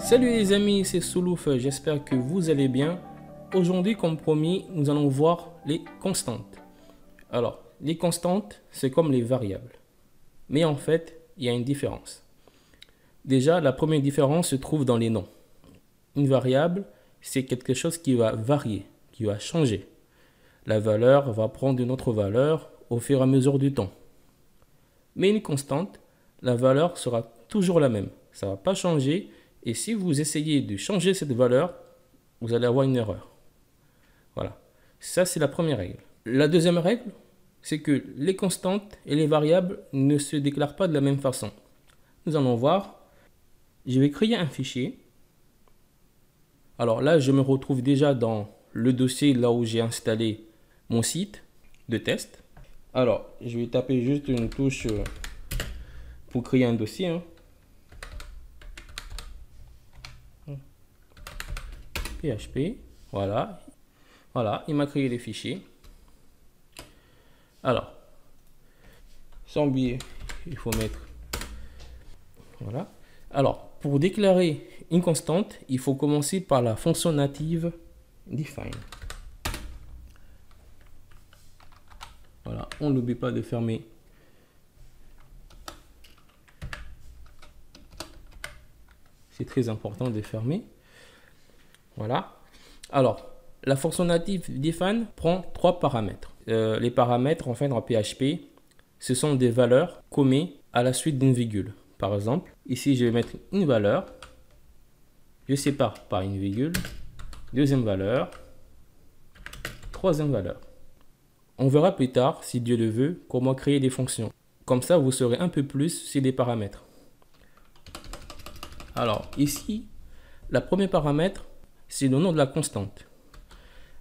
Salut les amis, c'est Soulouf, j'espère que vous allez bien. Aujourd'hui, comme promis, nous allons voir les constantes. Alors, les constantes, c'est comme les variables. Mais en fait, il y a une différence. Déjà, la première différence se trouve dans les noms. Une variable, c'est quelque chose qui va varier, qui va changer. La valeur va prendre une autre valeur au fur et à mesure du temps. Mais une constante, la valeur sera toujours la même. Ça ne va pas changer. Et si vous essayez de changer cette valeur, vous allez avoir une erreur. Voilà. Ça, c'est la première règle. La deuxième règle, c'est que les constantes et les variables ne se déclarent pas de la même façon. Nous allons voir. Je vais créer un fichier. Alors là, je me retrouve déjà dans le dossier là où j'ai installé mon site de test. Alors, je vais taper juste une touche pour créer un dossier. Hein. PHP, voilà, il m'a créé les fichiers. Alors, sans oublier, il faut mettre, voilà. Alors, pour déclarer une constante, il faut commencer par la fonction native define. Voilà, on n'oublie pas de fermer. C'est très important de fermer. Voilà. Alors, la fonction native define prend trois paramètres. Les paramètres, en fait, en PHP, ce sont des valeurs qu'on met à la suite d'une virgule. Par exemple, ici, je vais mettre une valeur. Je sépare par une virgule. Deuxième valeur. Troisième valeur. On verra plus tard, si Dieu le veut, comment créer des fonctions. Comme ça, vous saurez un peu plus sur les paramètres. Alors, ici, le premier paramètre, c'est le nom de la constante.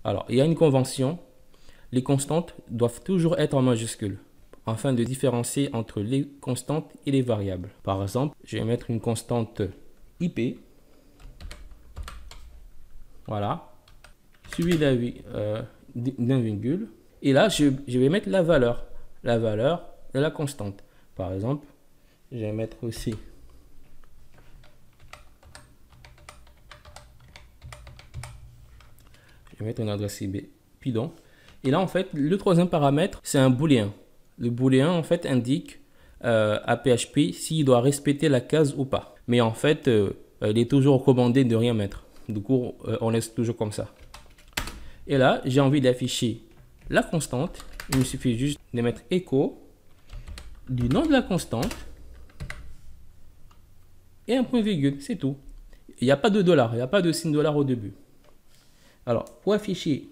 Alors, il y a une convention. Les constantes doivent toujours être en majuscule afin de différencier entre les constantes et les variables. Par exemple, je vais mettre une constante IP. Voilà. Suivi d'un virgule. Et là, je vais mettre la valeur de la constante. Par exemple, je vais mettre aussi je vais mettre une adresse IP. Puis donc, et là, en fait, le troisième paramètre, c'est un booléen. Le booléen, en fait, indique à PHP s'il doit respecter la case ou pas. Mais en fait, il est toujours recommandé de rien mettre. Du coup, on laisse toujours comme ça. Et là, j'ai envie d'afficher la constante. Il me suffit juste de mettre echo du nom de la constante et un point virgule, c'est tout. Il n'y a pas de dollar, il n'y a pas de signe dollar au début. Alors, pour afficher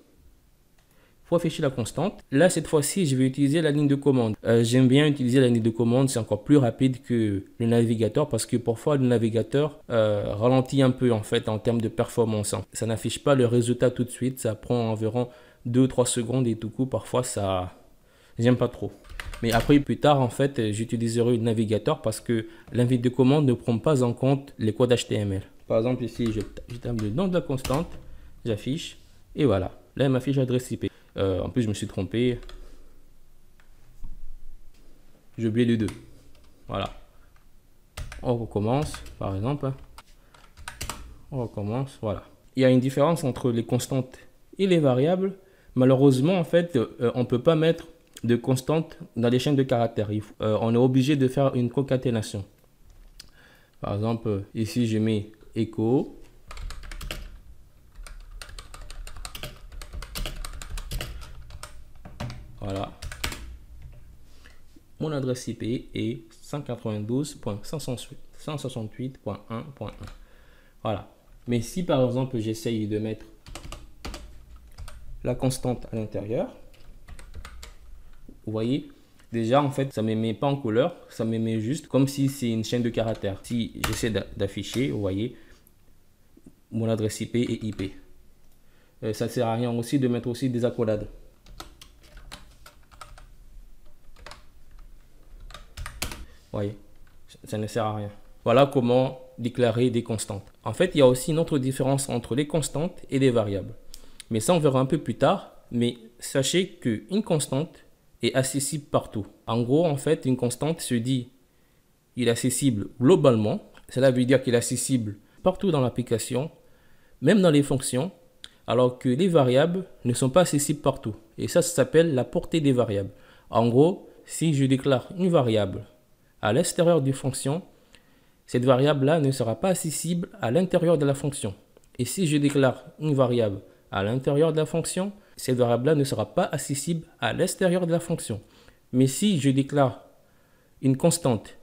la constante, là, cette fois-ci, je vais utiliser la ligne de commande. J'aime bien utiliser la ligne de commande, c'est encore plus rapide que le navigateur parce que parfois, le navigateur ralentit un peu, en fait, en termes de performance. Ça n'affiche pas le résultat tout de suite, ça prend environ 2-3 secondes et tout coup, parfois, ça... J'aime pas trop. Mais après, plus tard, en fait, j'utiliserai le navigateur parce que la ligne de commande ne prend pas en compte les codes HTML. Par exemple, ici, je tape le nom de la constante. J'affiche et voilà, là il m'affiche l'adresse IP. En plus je me suis trompé, j'ai oublié le 2. Voilà, on recommence par exemple, on recommence. Voilà, il y a une différence entre les constantes et les variables. Malheureusement, en fait, on ne peut pas mettre de constantes dans les chaînes de caractères. On est obligé de faire une concaténation. Par exemple, ici je mets echo. Voilà. Mon adresse IP est 192.168.1.1. Voilà. Mais si par exemple j'essaye de mettre la constante à l'intérieur, vous voyez, déjà en fait ça ne me met pas en couleur, ça me met juste comme si c'est une chaîne de caractères. Si j'essaie d'afficher, vous voyez, mon adresse IP et IP. Ça ne sert à rien aussi de mettre aussi des accolades. Voyez, ça ne sert à rien. Voilà comment déclarer des constantes. En fait, il y a aussi une autre différence entre les constantes et les variables. Mais ça, on verra un peu plus tard. Mais sachez qu'une constante est accessible partout. En gros, en fait, une constante se dit, il est accessible globalement. Cela veut dire qu'il est accessible partout dans l'application, même dans les fonctions, alors que les variables ne sont pas accessibles partout. Et ça s'appelle la portée des variables. En gros, si je déclare une variable à l'extérieur d'une fonction, cette variable-là ne sera pas accessible à l'intérieur de la fonction. Et si je déclare une variable à l'intérieur de la fonction, cette variable-là ne sera pas accessible à l'extérieur de la fonction. Mais si je déclare une constante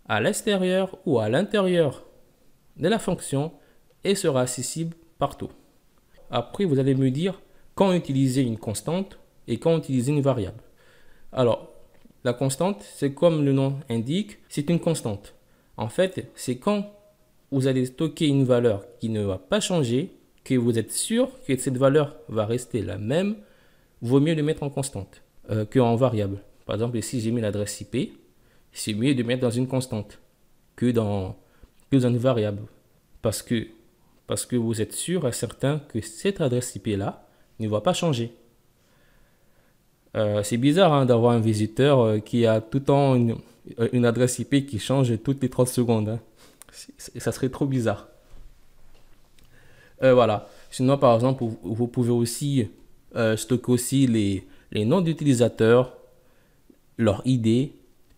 à l'extérieur ou à l'intérieur de la fonction, elle sera accessible partout. Après, vous allez me dire quand utiliser une constante et quand utiliser une variable. Alors, la constante, c'est comme le nom indique, c'est une constante. En fait, c'est quand vous allez stocker une valeur qui ne va pas changer, que vous êtes sûr que cette valeur va rester la même, vaut mieux le mettre en constante qu'en variable. Par exemple, si j'ai mis l'adresse IP, c'est mieux de mettre dans une constante que dans une variable. Parce que vous êtes sûr et certain que cette adresse IP-là ne va pas changer. C'est bizarre d'avoir un visiteur qui a tout le temps une adresse IP qui change toutes les 30 secondes. Hein. Ça serait trop bizarre. Voilà. Sinon, par exemple, vous pouvez aussi stocker aussi les noms d'utilisateurs, leur ID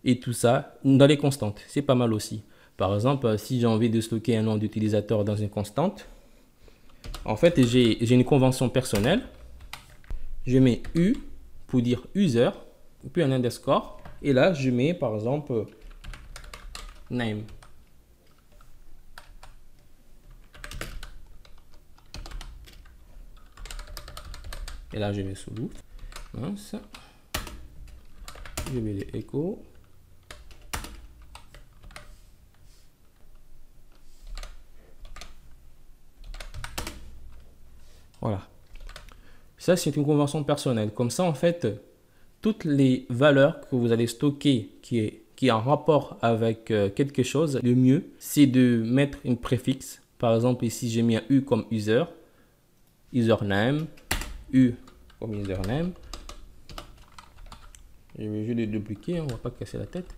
et tout ça dans les constantes. C'est pas mal aussi. Par exemple, si j'ai envie de stocker un nom d'utilisateur dans une constante, en fait, j'ai une convention personnelle. Je mets U pour dire user, puis un underscore. Et là, je mets par exemple name. Et là, je mets sous mince. Je mets les échos. Voilà. Ça, c'est une convention personnelle. Comme ça, en fait, toutes les valeurs que vous allez stocker qui est en rapport avec quelque chose, le mieux, c'est de mettre une préfixe. Par exemple, ici, j'ai mis un U comme user, username, U comme username. Je vais juste le dupliquer, on ne va pas casser la tête.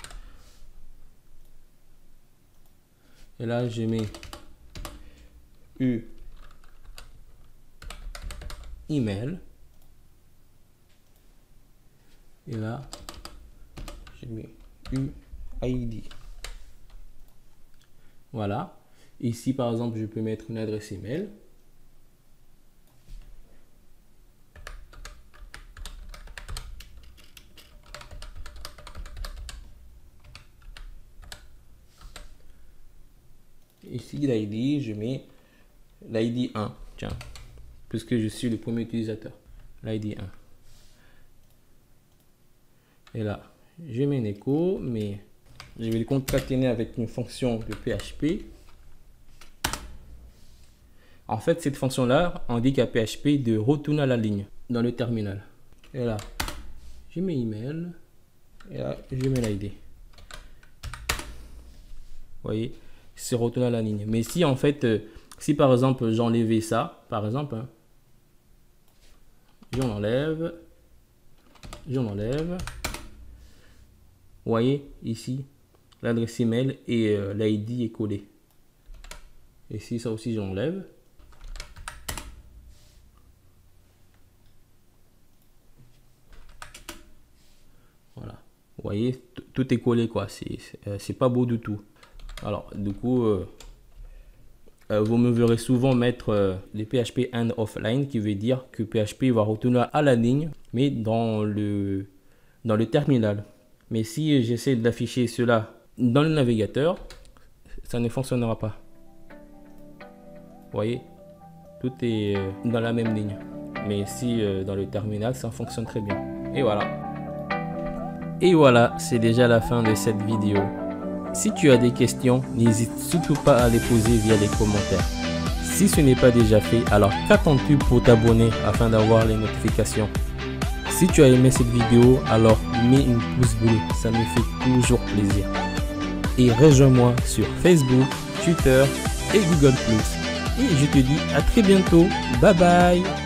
Et là, je mets U email. Et là, j'ai mis UID. Voilà. Ici, par exemple, je peux mettre une adresse email. Ici, l'ID, je mets l'ID 1. Tiens, puisque je suis le premier utilisateur. L'ID 1. Et là, je mets un écho, mais je vais le concaténer avec une fonction de PHP. En fait, cette fonction-là indique à PHP de retourner à la ligne dans le terminal. Et là, je mets email. Et là, je mets l'ID. Vous voyez, c'est retourner à la ligne. Mais si en fait, si par exemple j'enlevais ça, par exemple, hein, j'en enlève. Vous voyez ici, l'adresse email et l'ID est collé. Et si ça aussi j'enlève. Voilà. Vous voyez, tout est collé quoi. C'est pas beau du tout. Alors du coup, vous me verrez souvent mettre les PHP end offline, qui veut dire que PHP va retourner à la ligne, mais dans le terminal. Mais si j'essaie d'afficher cela dans le navigateur, ça ne fonctionnera pas. Vous voyez, tout est dans la même ligne. Mais si dans le terminal, ça fonctionne très bien. Et voilà. Et voilà, c'est déjà la fin de cette vidéo. Si tu as des questions, n'hésite surtout pas à les poser via les commentaires. Si ce n'est pas déjà fait, alors qu'attends-tu pour t'abonner afin d'avoir les notifications? Si tu as aimé cette vidéo, alors mets une pouce bleu, ça me fait toujours plaisir. Et rejoins-moi sur Facebook, Twitter et Google+. Et je te dis à très bientôt. Bye bye.